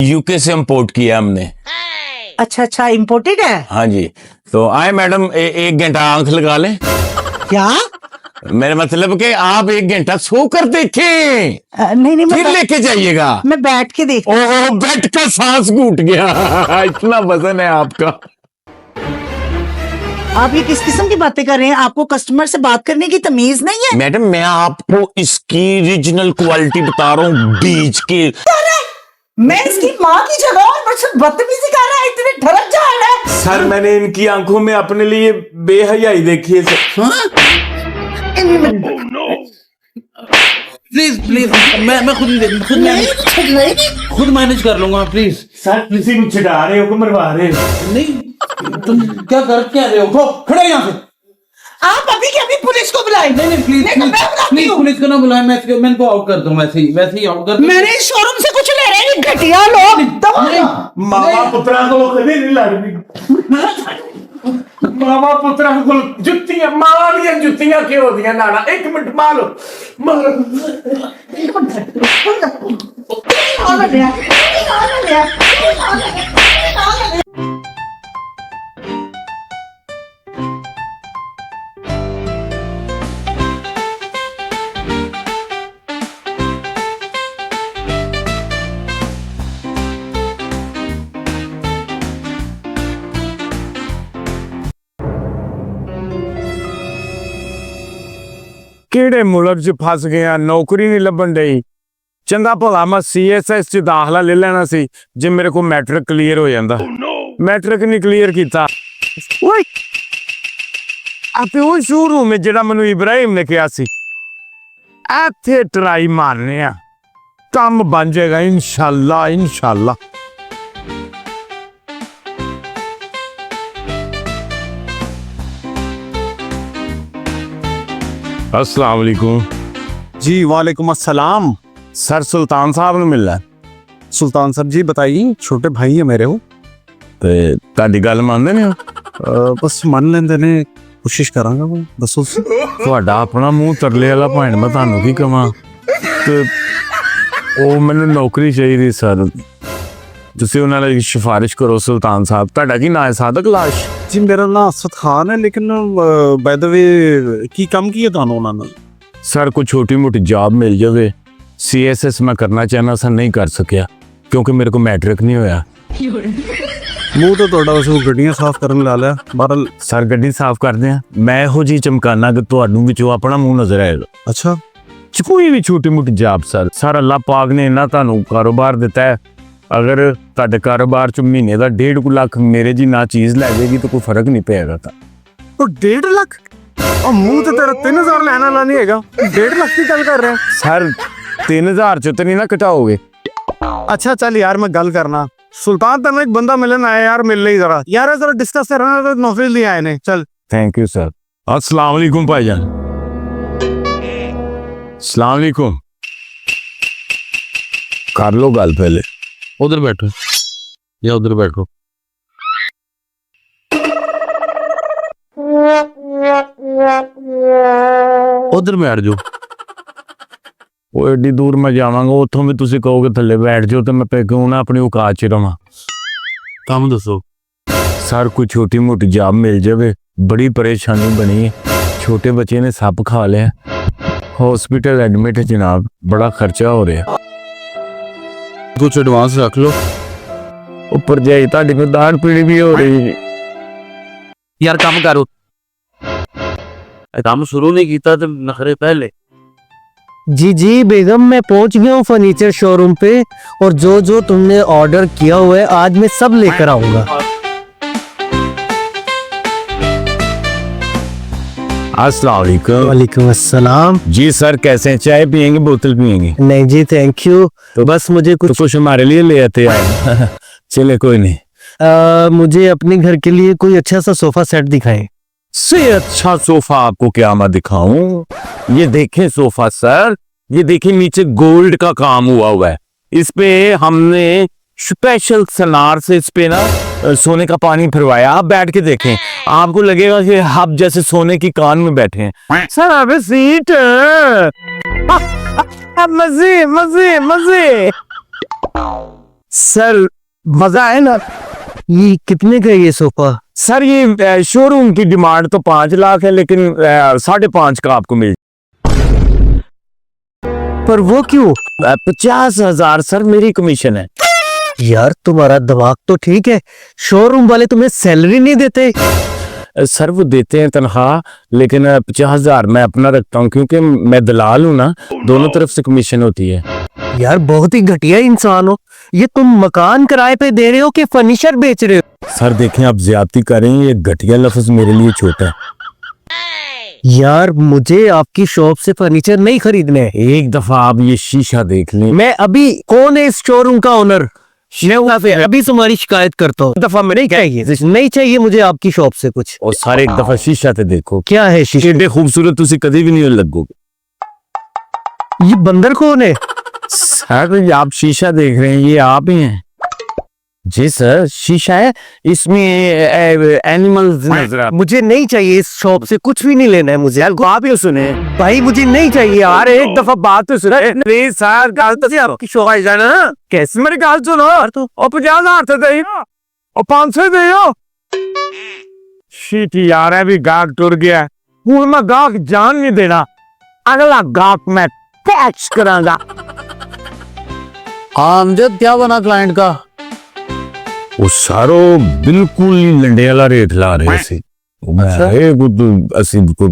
UK से import किया हमने। अच्छा अच्छा, इम्पोर्टेड है। हाँ जी। तो आए मैडम, एक घंटा आंख लगा लें। क्या? मेरा मतलब कि आप एक घंटा सो कर देखें, नहीं नहीं, फिर लेके जाइएगा। मैं बैठ के देख। ओह, बेड का सांस घूट गया। इतना वजन है आपका। आप ये किस किस्म की बातें कर रहे हैं? आपको कस्टमर से बात करने की तमीज नहीं है? मैडम, मैं आपको इसकी रीजनल क्वालिटी बता रहा हूँ, बीच के। मैं इसकी माँ की जगह और मुझसे बदतमीजी कर रहा है, इतने ठरक जा रहा है। सर, मैंने इनकी आंखों में अपने लिए बेहयाई देखी है सर। प्लीज प्लीज, मैं खुद मैनेज कर लूंगा, प्लीज। सर, किसी को छिड़ा रहे हो कि मरवा रहे हो? नहीं, तुम क्या रहे हो? उठो, खड़े यहाँ से। आप अभी के अभी पुलिस को बुलाएं। नहीं नहीं, प्लीज प्लीज, पुलिस को ना बुलाएं। मैं इनको आउट कर दूं, वैसे ही आउट कर दूं। मैंने इस शोरूम से कुछ ले रहे हैं, घटिया लोग। मामा पुत्रा को कभी नहीं लड़नी। मामा पुत्रा को जुत्तियां, मां दी जुत्तियां क्यों होदियां नाना? एक मिनट मारो मारो। ਕਿਹੜੇ ਮੁਲਕ 'ਚ ਫਸ ਗਿਆ, ਨੌਕਰੀ ਨਹੀਂ ਲੱਭਣ ਡਈ। ਚੰਗਾ ਭਲਾ ਮੈਂ CSS 'ਚ ਦਾਖਲਾ ਲੈ ਲੈਣਾ ਸੀ ਜੇ ਮੇਰੇ ਕੋਲ ਮੈਟ੍ਰਿਕ ਕਲੀਅਰ ਹੋ ਜਾਂਦਾ। ਮੈਟ੍ਰਿਕ ਨਹੀਂ ਕਲੀਅਰ ਕੀਤਾ। ਓਏ, ਆਪੇ ਉਹ ਸ਼ੋਰੂਮ ਜਿਹੜਾ ਮੈਨੂੰ ਇਬਰਾਹਿਮ ਨੇ ਕਿਹਾ ਸੀ, ਇੱਥੇ ਟਰਾਈ ਮਾਰਨੇ ਆ, ਕੰਮ ਬਣ ਜਾਏਗਾ ਇਨਸ਼ਾਅੱਲਾ ਇਨਸ਼ਾਅੱਲਾ। अस्सलाम वालेकुम जी। वालेकुम अस्सलाम। सर, सुल्तान साहब ने मिलना है। सुल्तान सर जी बताइए, छोटे भाई है मेरे हो ते ताड़ी गल मानदे ने? बस मन लेंदे ने, कोशिश करांगा मैं। दसो ਤੁਹਾਡਾ ਆਪਣਾ ਮੂੰਹ ਤਰਲੇ ਵਾਲਾ ਭੈਣ, ਮੈਂ ਤੁਹਾਨੂੰ ਕੀ ਕਵਾਂ। ਤੇ ਉਹ ਮੈਨੂੰ ਨੌਕਰੀ ਚਾਹੀਦੀ ਸਰ, ਤੁਸੀਂ ਉਹਨਾਂ ਲਈ ਸਿਫਾਰਿਸ਼ ਕਰੋ। ਸੁਲਤਾਨ ਸਾਹਿਬ, ਤੁਹਾਡਾ ਕੀ ਨਾਂ ਹੈ? ਸਾਦਕ ਲਾਸ਼ जी मेरा नाम असद खान है, लेकिन बाय द वे की कम की है ਤੁਹਾਨੂੰ ਉਹਨਾਂ ਨਾਲ? ਸਰ ਕੋਈ ਛੋਟੀ ਮੋਟੀ ਜੌਬ ਮਿਲ ਜਾਵੇ। CSS ਮੈਂ ਕਰਨਾ ਚਾਹਨਾ ਸਰ, ਨਹੀਂ ਕਰ ਸਕਿਆ ਕਿਉਂਕਿ ਮੇਰੇ ਕੋਲ ਮੈਟ੍ਰਿਕ ਨਹੀਂ ਹੋਇਆ। ਮੂੰਹ ਤਾਂ ਤੁਹਾਡਾ ਉਸ ਗੱਡੀਆਂ ਸਾਫ਼ ਕਰਨ ਲਾ ਲਿਆ। ਬਹਰਲ ਸਰ, ਗੱਡੀ ਸਾਫ਼ ਕਰਦੇ ਆ। ਮੈਂ ਇਹੋ ਜਿਹੀ ਚਮਕਾਨਾ ਕਿ ਤੁਹਾਨੂੰ ਵਿੱਚੋਂ ਆਪਣਾ ਮੂੰਹ ਨਜ਼ਰ ਆਏਗਾ। ਅੱਛਾ, ਕੋਈ ਵੀ ਛੋਟੀ ਮੋਟੀ ਜੌਬ ਸਰ ਅੱਲਾਹ ਪਾਕ ਨੇ ਇੰਨਾ ਤੁਹਾਨੂੰ ਕਾਰੋਬਾਰ ਦਿੱਤਾ ਹੈ। ਅਗਰ ਤੁਹਾਡੇ ਕਾਰੋਬਾਰ 'ਚ ਮਹੀਨੇ ਦਾ 1.5 ਲੱਖ ਮੇਰੇ ਜੀ ਨਾ ਚੀਜ਼ ਲੈ ਜਾਏਗੀ ਤਾਂ ਕੋਈ ਫਰਕ ਨਹੀਂ ਪਏਗਾ। ਤਾਂ ਉਹ 1.5 ਲੱਖ? ਉਹ ਮੂੰਹ ਤੇ ਤੇਰਾ 3000 ਲੈਣ ਵਾਲਾ ਨਹੀਂ ਹੈਗਾ, 1.5 ਲੱਖ ਦੀ ਗੱਲ ਕਰ ਰਿਹਾ ਸਰ। 3000 'ਚ ਤਾਂ ਨਹੀਂ ਨਾ ਘਟਾਓਗੇ? अच्छा चल यार, मैं गल करना। सुल्तान तेन एक बंदा मिलन आया यार, मिल ले जरा यार, जरा डिस्कस करना। तो नौकरी लिए आए ने, चल। Thank you sir. अस्सलाम वालेकुम भाईजान। अस्सलाम वालेकुम। कर लो गल पहले। उधर बैठो या उधर बैठो। उधर बैठ जाओ। वो एडी दूर मैं जावांगा, उतों भी तुसी कहोगे थल्ले बैठ जाओ, तो मैं क्यों ना अपनी औकात च रवां। काम दसो सर, कोई छोटी मोटी जॉब मिल जावे, बड़ी परेशानी बनी है। छोटे बच्चे ने सप खा लिया, हॉस्पिटल एडमिट है जनाब, बड़ा खर्चा हो रहा। कुछ एडवांस रख लो। ऊपर जाई ताड़ी को दाढ़ पीड़ी भी हो रही। यार काम करो, काम शुरू नहीं किया तो नखरे पहले। जी जी बेगम, मैं पहुंच गया हूँ फर्नीचर शोरूम पे, और जो जो तुमने ऑर्डर किया हुआ है आज मैं सब लेकर आऊंगा। अस्सलाम वालेकुम। वालेकुम अस्सलाम। जी सर, कैसे हैं? चाय पियेंगे, बोतल पियेंगे? नहीं जी थैंक यू, तो बस मुझे कुछ हमारे लिए ले आते हैं। चले कोई नहीं। मुझे अपने घर के लिए कोई अच्छा सा सोफा सेट दिखाएं। से अच्छा सोफा आपको क्या मैं दिखाऊं? ये देखें सोफा सर, ये देखिए नीचे गोल्ड का काम हुआ है। इस पे हमने स्पेशल सनार से इस पे ना सोने का पानी फिरवाया। आप बैठ के देखें, आपको लगेगा कि आप जैसे सोने की कान में बैठे हैं। सर अब सीट मजे मजे मजे। सर मजा है ना। ये कितने का है ये सोफा? सर ये शोरूम की डिमांड तो 5 लाख है, लेकिन 5.5 का आपको मिल पर वो क्यों? 50,000 सर मेरी कमीशन है। यार तुम्हारा दिमाग तो ठीक है, शोरूम वाले तुम्हें सैलरी नहीं देते? सर वो देते हैं तनख्वाह, लेकिन 50,000 मैं अपना रखता हूँ, क्योंकि मैं दलाल हूँ ना, दोनों तरफ से कमीशन होती है। यार बहुत ही घटिया इंसान हो। ये तुम मकान किराए पे दे रहे हो कि फर्नीचर बेच रहे हो? सर देखें, आप ज्यादती करें, ये घटिया लफ्ज मेरे लिए छोटा है। यार मुझे आपकी शॉप से फर्नीचर नहीं खरीदने हैं। एक दफा आप ये शीशा देख लें। मैं अभी, कौन है इस शोरूम का ओनर? मैं वहाँ पे अभी तुम्हारी शिकायत करता हूँ। दफा में नहीं चाहिए। नहीं चाहिए मुझे आपकी शॉप से कुछ। और सारे एक दफा शीशा ते देखो, क्या है शीशे? एडे खूबसूरत तुसी कभी भी नहीं लगोगे। ये बंदर कौन है? सर ये आप शीशा देख रहे हैं, ये आप ही हैं। जी सर, शीशा है, इसमें एनिमल्स नजर आ। मुझे नहीं चाहिए, इस शॉप से कुछ भी नहीं लेना है मुझे। यार आप ही सुने भाई मुझे नहीं चाहिए यार, एक दफा बात तो सुना। अरे सर गाल तो आपकी शोक आ जाना। कैसे मेरी गाल सुनो। और 50,000 तो दे और 500 दे। शीट यार है भी गाहक टुर गया। हूं मैं गाहक जान नहीं देना, अगला गाहक मैं कैच करांगा। आमजद क्या बना क्लाइंट का? वो सारो बिल्कुल ही लंडे वाला रेट ला रहे सी।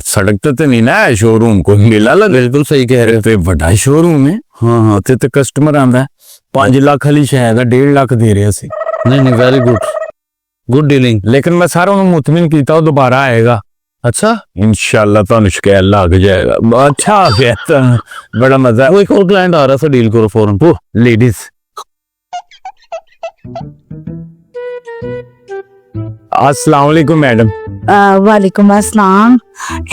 सड़क ते नहीं ना है शोरूम, को मेला लगा। बिल्कुल सही कह रहे हो। ते बड़ा शोरूम है। हाँ ते कस्टमर आंदा है 5 लाख वाली शायद 1.5 लाख दे रहे सी। नहीं वेरी गुड डीलिंग। लेकिन मैं सारा उन्हें मुतमिन किया, दोबारा आएगा। अच्छा इंशाल्लाह तो शिकायत लग जाएगा। अच्छा आ गया तो बड़ा मजा। वो एक और क्लाइंट आ रहा था, डील करो फौरन। वो लेडीज। अस्सलाम वालेकुम मैडम। वालेकुम अस्सलाम।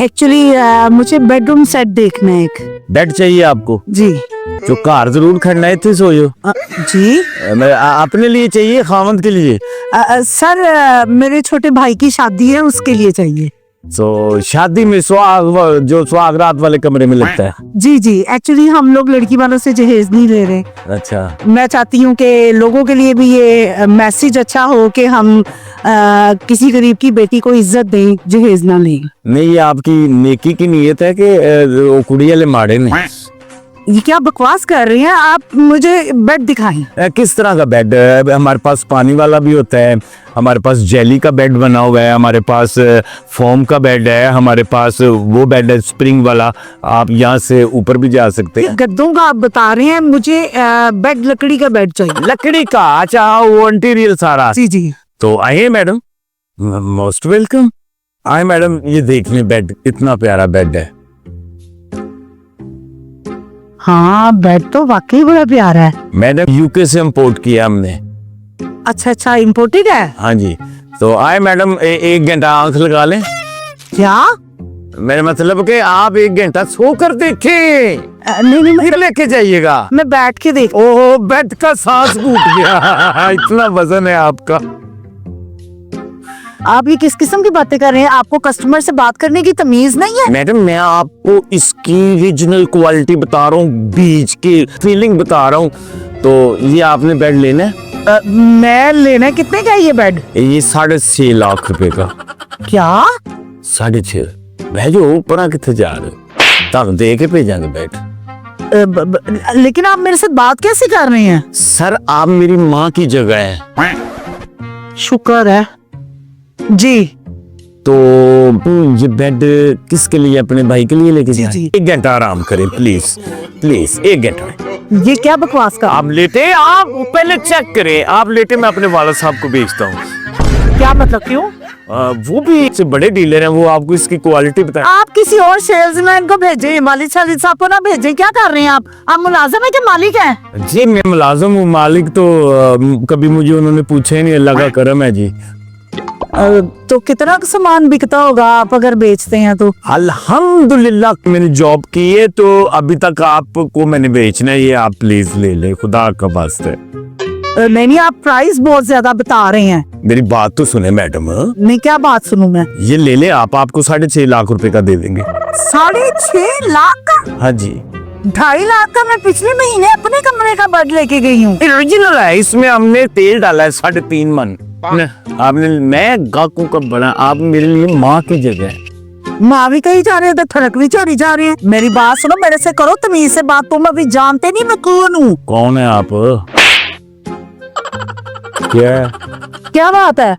एक्चुअली मुझे बेडरूम सेट देखना है एक। बेड चाहिए आपको? जी जो कार जरूर खड़ना है थे सोयो। जी अपने लिए चाहिए, खामद के लिए? सर मेरे छोटे भाई की शादी है, उसके लिए चाहिए। तो शादी में जो सुहागरात वाले कमरे में लगता है। जी जी, एक्चुअली हम लोग लड़की वालों से जहेज नहीं ले रहे। अच्छा। मैं चाहती हूँ कि लोगों के लिए भी ये मैसेज अच्छा हो कि हम किसी गरीब की बेटी को इज्जत दें, जहेज ना लें। नहीं, ये आपकी नेकी की नीयत है कि वो कुड़ी वाले माड़े ने। ये क्या बकवास कर रहे हैं आप? मुझे बेड दिखाएं। किस तरह का बेड? हमारे पास पानी वाला भी होता है, हमारे पास जेली का बेड बना हुआ है, हमारे पास फोम का बेड है, हमारे पास वो बेड है स्प्रिंग वाला, आप यहाँ से ऊपर भी जा सकते हैं। गद्दों का आप बता रहे हैं, मुझे बेड लकड़ी का बेड चाहिए। लकड़ी का? अच्छा, वो इंटीरियर सारा। जी जी। तो आइए मैडम, मोस्ट वेलकम। आए मैडम, ये देख लें बेड, इतना प्यारा बेड है। हाँ बेड तो वाकई बड़ा प्यारा है। मैडम यूके से इंपोर्ट किया हमने। अच्छा अच्छा, इम्पोर्टेड है? हाँ जी। तो आए मैडम, 1 घंटा आंख लगा लें। क्या? मेरा मतलब कि आप 1 घंटा सो कर देखें, नहीं नहीं, फिर लेके जाइएगा। मैं बैठ के देख। ओह, बेड का सांस फूट गया। इतना वजन है आपका। आप ये किस किस्म की बातें कर रहे हैं? आपको कस्टमर से बात करने की तमीज नहीं है? मैडम मैं आपको इसकी रीजनल क्वालिटी बता रहा हूँ, बीच की फीलिंग बता रहा हूँ। तो ये आपने बेड लेना है? मैं लेना है। कितने का है ये बेड? ये 6.5 लाख रुपए का। क्या? 6.5? भेजो, ऊपर कितने जा रहे हो? तुम दे के भेजांगे बेड। लेकिन आप मेरे साथ बात कैसे कर रहे हैं? सर आप मेरी माँ की जगह है। शुक्र है जी। तो ये बेड किसके लिए? अपने भाई के लिए लेके जाए? जी। 1 घंटा आराम करें प्लीज, प्लीज 1 घंटा। ये क्या बकवास का? आप लेटे, आप पहले चेक करें। आप लेटे, मैं अपने वाला साहब को भेजता हूँ। क्या मतलब? क्यों? वो भी इससे बड़े डीलर हैं, वो आपको इसकी क्वालिटी बताएं। आप किसी और सेल्समैन को भेजें, मालिक साहब को ना भेजें। क्या कर रहे हैं आप? आप मुलाजिम है कि मालिक हैं? जी मैं मुलाजिम हूँ, मालिक तो कभी मुझे उन्होंने पूछा ही नहीं। अल्लाह का करम है जी। तो कितना सामान बिकता होगा आप अगर बेचते हैं तो? अल्हम्दुलिल्लाह मैंने जॉब की है, तो अभी तक आपको मैंने बेचना है। ये आप प्लीज ले लें, खुदा का वास्ते। नहीं, आप प्राइस बहुत ज्यादा बता रहे हैं। मेरी बात तो सुने मैडम। नहीं, क्या बात सुनूं मैं? ये ले ले आप, आपको 6.5 लाख रुपए का दे देंगे। 6.5 लाख का? हाँ जी। 2.5 लाख का मैं पिछले महीने अपने कमरे का बेड लेके गई हूँ। ओरिजिनल है, इसमें हमने तेल डाला है 3.5 मन। आपने, मैं गाकों का बड़ा, आप मेरे लिए माँ की जगह है। माँ भी कहीं जा रहे हैं तो ठड़क भी चोरी जा रही है। मेरी बात सुनो, मेरे से करो तमीज से बात। तुम अभी जानते नहीं मैं कौन हूँ। कौन है आप? क्या है? क्या बात है?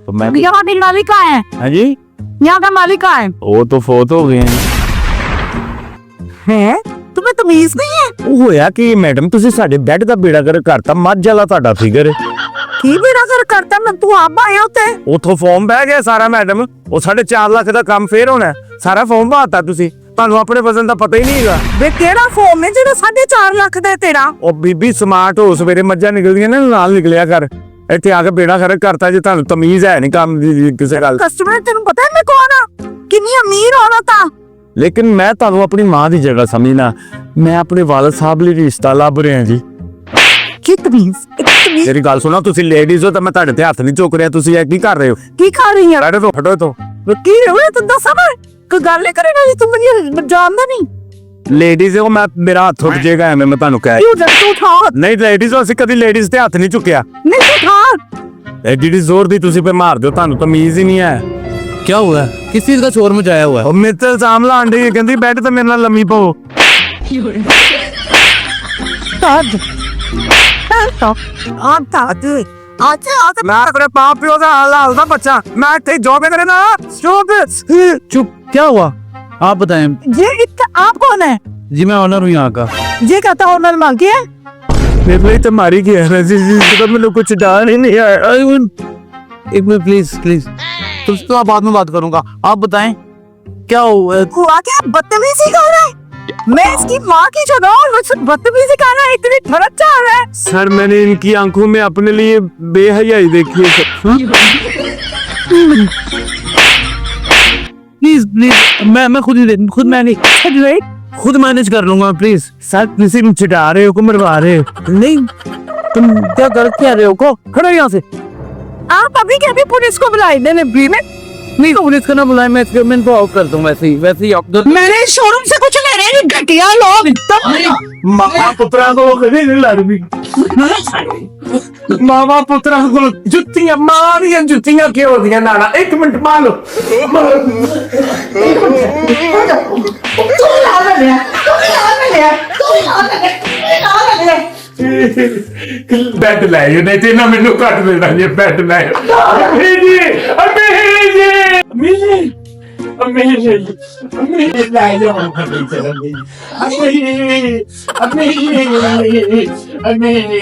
तो मैं, यहाँ का मालिक कहाँ है? हाँ जी, यहाँ का मालिक कहाँ है? वो तो फोत हो गए हैं? तुम्हें तमीज नहीं है? ਉਹ ਹੋਇਆ ਕਿ ਮੈਡਮ ਤੁਸੀਂ ਸਾਡੇ ਬੈੱਡ ਦਾ ਬੇੜਾ ਕਰ ਕਰਤਾ, ਮੱਝ ਵਾਲਾ ਤੁਹਾਡਾ ਫਿਗਰ की बेड़ा कर करता मैं? तू आप आया होते ਉਥੋਂ ਫੋਨ ਬਹਿ ਗਿਆ ਸਾਰਾ ਮੈਡਮ। ਉਹ 4.5 ਲੱਖ ਦਾ ਕੰਮ ਫੇਰ ਹੋਣਾ, ਸਾਰਾ ਫੋਨ ਬਾਤਾ ਤੁਸੀਂ, ਤੁਹਾਨੂੰ ਆਪਣੇ ਵਜ਼ਨ ਦਾ ਪਤਾ ਹੀ ਨਹੀਂ ਹੈਗਾ। ਵੇ केड़ा फोन है जेड़ा 4.5 लाख ਦਾ तेरा? ਉਹ ਬੀਬੀ ਸਮਾਰਟ ਹੋ, ਸਵੇਰੇ ਮੱਝਾਂ ਨਿਕਲਦੀਆਂ ਨੇ ਨਾਲ ਨਿਕਲਿਆ ਕਰ, ਇੱਥੇ ਆ ਕੇ ਬੇੜਾ ਖਰਕ ਕਰਤਾ ਜੇ ਤੁਹਾਨੂੰ ਤਮੀਜ਼ ਹੈ ਨਹੀਂ ਕੰਮ ਦੀ ਕਿਸੇ ਗੱਲ। कस्टमर तेन पता है मैं कौन हाँ? कितनी अमीर औरत हाँ। ਲੇਕਿਨ ਮੈਂ ਤੁਹਾਨੂੰ ਆਪਣੀ ਮਾਂ ਦੀ ਜਗ੍ਹਾ ਸਮਝਣਾ, ਮੈਂ ਆਪਣੇ ਵਾਲਦ ਸਾਹਿਬ ਲਈ ਰਿਸ਼ਤਾ ਲੱਭ ਰਿਹਾ ਜੀ। की तमीज? तमीज ਮੇਰੀ ਗੱਲ ਸੁਣੋ, ਤੁਸੀਂ ਲੇਡੀਜ਼ ਹੋ ਤਾਂ ਮੈਂ ਤੁਹਾਡੇ ਤੇ ਹੱਥ ਨਹੀਂ ਚੁੱਕ ਰਿਹਾ, ਤੁਸੀਂ ਇਹ ਕੀ ਕਰ ਰਹੇ ਹੋ? की खा रही है? ਬੈਠੋ ਤੋਂ, ਹਟੋ ਤੋਂ। की हुए तो दस अब कोई गल नहीं करेगा जी, तुम मुझे जानदा नहीं। ਲੇਡੀਜ਼ ਹੋ, ਮੈਂ ਮੇਰਾ ਹੱਥ ਉੱਠ ਜਾਏਗਾ ਐਵੇਂ ਮੈਂ ਤੁਹਾਨੂੰ ਕਹਿ। क्यों जब तू उठा? ਨਹੀਂ ਲੇਡੀਜ਼ ਹੋ, ਅਸੀਂ ਕਦੀ ਲੇਡੀਜ਼ ਤੇ ਹੱਥ ਨਹੀਂ ਚੁੱਕਿਆ। नहीं तू उठा। ਐਡੀ ਜ਼ੋਰ ਦੀ ਤੁਸੀਂ ਪੇ ਮਾਰ ਦਿਓ, ਤੁਹਾਨੂੰ ਤਮੀਜ਼ ਹੀ ਨਹੀਂ ਹੈ। क्या हुआ है? किस चीज का शोर मचाया हुआ है? ਉਹ ਮੇਰੇ ਤੇ ਇਲਜ਼ਾਮ ਲਾਣ ਡਈ ਹੈ, ਕਹਿੰਦੀ ਬੈੱਡ ਤੇ ਮੇਰੇ ਨਾਲ ਲੰਮੀ ਪਓ। ਮੈਂ ਆਪਣੇ ਮਾਂ ਪਿਓ ਦਾ ਹਾਲ ਦਾ ਬੱਚਾ, ਮੈਂ ਇੱਥੇ ਜੋਬ ਕਰੇ ਨਾ। चुप, क्या हुआ? आप बताएं। ये इतना आप कौन है? जी मैं ऑनर हूँ यहाँ का। ये कहता ओनर मांग के है? ਮੇਰੇ ਲਈ ਤਾਂ ਮਾਰੀ ਗਿਆ ਨਾ ਜੀ, तो ਮੈਨੂੰ कुछ डाल ही नहीं आया। एक मिनट प्लीज प्लीज, तुमसे तो बाद में बात करूंगा। आप बताएं क्या हुआ? हुआ क्या? बदतमीजी कर रहा है? मैं इसकी माँ की जो ना बदतमीजी कर रहा है, इतनी ठड़क चाह रहा है। सर मैंने इनकी आंखों में अपने लिए बेहयाई देखी है। प्लीज प्लीज, मैं खुद मैनेज कर लूंगा प्लीज। सर किसी में चिढ़ा रहे हो को मरवा रहे हो? नहीं, तुम क्या गलत कह रहे हो? को खड़ो यहाँ से। आप अभी के अभी पुलिस को बुलाए देने भी में। नहीं, पुलिस को ना बुलाए, मैं इनको आउट कर दूं। वैसे ही आउट कर। मेरे शोरूम से कुछ ले रहे हैं घटिया लोग। मामा पुत्रा को कभी नहीं लड़ती, मामा पुत्रा को ਜੁੱਤੀਆਂ ਮਾਰੀਆਂ, ਜੁੱਤੀਆਂ ਕਿਉਂ ਦੀਆਂ ਨਾਲਾ? 1 ਮਿੰਟ ਮਾਰ ਲਓ। ਬੈੱਡ ਲੈ ਆਇਓ, ਨਹੀਂ ਤੇ ਇਹਨਾਂ ਮੈਨੂੰ ਕੱਟ ਦੇਣਾ ਜੇ ਬੈੱਡ ਲੈ ਆਇਓ। ਅਮੀ ਜੀ, ਅਮੀ ਜੀ, ਅਮੀ ਜੀ, ਅਮੀ ਜੀ, ਅਮੀ ਜੀ ਲੈ ਜਾਓ ਅਮੀ ਜੀ, ਅਮੀ ਜੀ, ਅਮੀ ਜੀ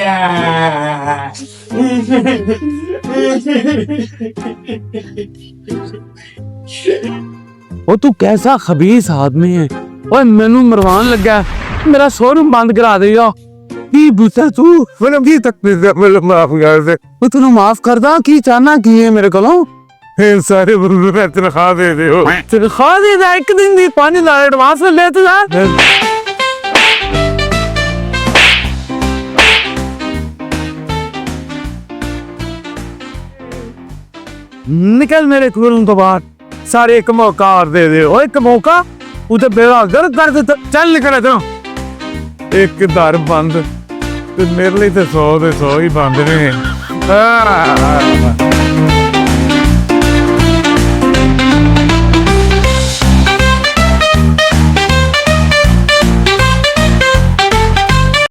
ਉਹ ਤੂੰ कैसा खबीस आदमी है। ओए मैनू मरवान लगा, मेरा शोरूम बंद करा देगा। की बुसा तू मतलब की तकलीफ है, मतलब माफ कर दे। मैं तूने माफ कर दा, की चाहना की है मेरे को? फिर सारे बंदे में तनख्वाह दे दे हो, तनख्वाह दे दे, एक दिन दी 5 लाख एडवांस ले तो जा। निकल मेरे कूलम तो बाहर, सारे एक मौका और दे दे। ओ एक मौका उसे बेड़ा गर्द कर दे, चल निकल इधरों। एक दर बंद ते मेरे लिए तो 100 ही बंद ने।